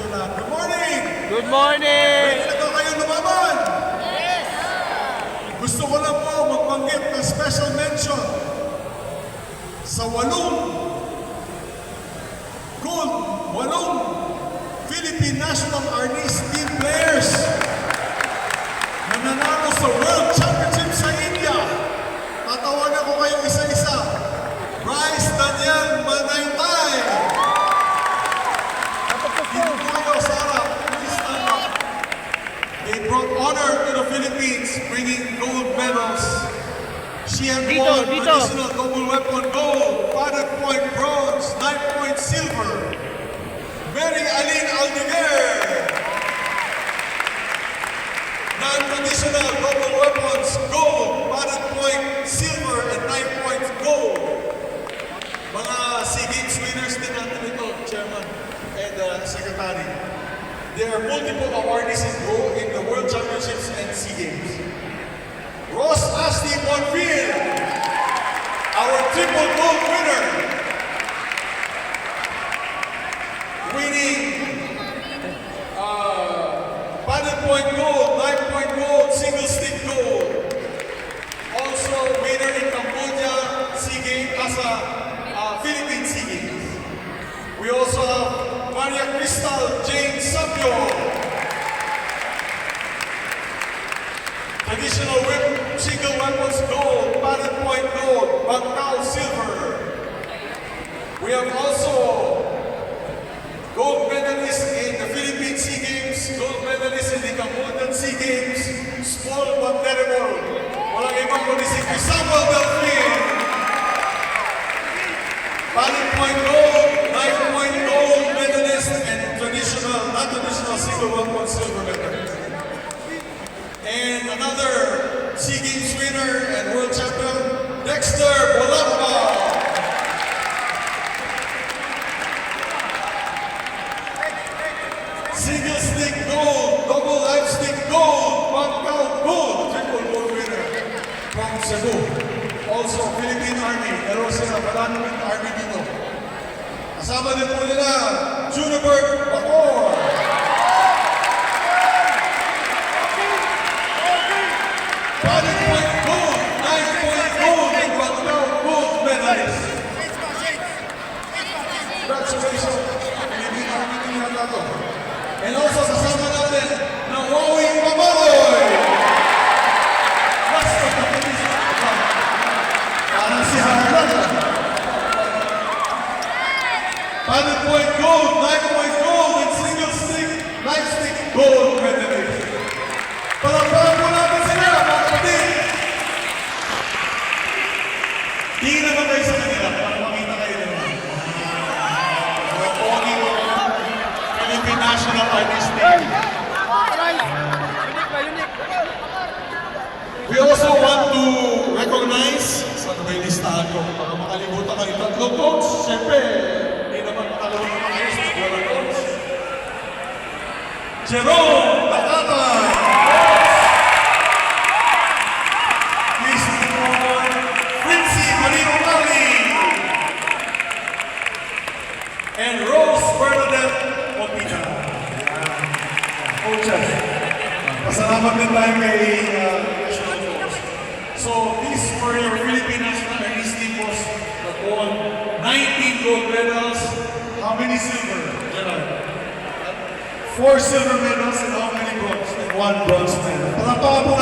nila. Good morning! Good morning! Ready na ba kayo lumaban? Yes! Gusto ko lang po magbanggit ng special mention sa walong Philippine National Arnis Team players na nanalo sa World Championship sa India. Tatawagan ko kayo isa-isa. Bryce Daniel Manaytay. Dito po kayo, Sarah. Please stand up. They brought honor to the Philippines, bringing gold medals. She had won traditional double weapon gold, 5 point bronze, 9 point silver. Mary Aline Aldeguer. Non-traditional double weapons gold, 5 point silver, and 9 point gold. Mga SEA Games winners din natin ito, Chairman and Secretary. There are multiple awardees in the World Championships and SEA Games. Ross Ashley Bonfield, our triple gold winner, winning 5 point gold, 9 point gold, single stick gold. Also winner in Cambodia SEA Games as a Philippine SEA Games. We also have Maria Cristal Jane Sabio, traditional single weapons gold, 5 point gold, Bangkal silver. We have also gold medalists in the Philippine SEA Games, gold medalists in the Cambodian SEA Games, small but terrible. Walang ibang kundi si Samuel Delfin. 5 point gold, 9 point gold medalist, and non-traditional single weapon silver medalist. And another SEA Games winner and world champion, Dexter Bolamba. Single stick gold, double live stick gold, Bangkal gold, triple gold winner from Cebu. Also, Philippine Army, meron sila Philippine Army dito. Kasama din po nila, Junibert Bacor. Congratulations, Philippine Army team na ito. And also kasama natin na Wawing Mamaloy. Basta kapilis. Parang si Harlan. 5 point gold, 9 point gold, and single stick, live stick gold medalist. Palakpakan po natin sila, mga kapatid. Tingin naman kayo sa kanila para makita kayo naman. Philippine National Arnis Team. We also want to recognize, saan ba yung listahan ko? Baka makalimutan ka rin. Tatlong coach, siyempre, hindi naman makalimutan ka kayo sa wala coach. Jerome Takatay. Please welcome Quincy Marie Umali. And Rose Bernadette Opita. Coaches. Pasalamat din tayo kay National Coach. So, these were your Philippine National Arnis Team was that won 19 gold medals. How many silver, Gerard? 4 silver medals and how many bronze? And 1 bronze medal. Palakpakan po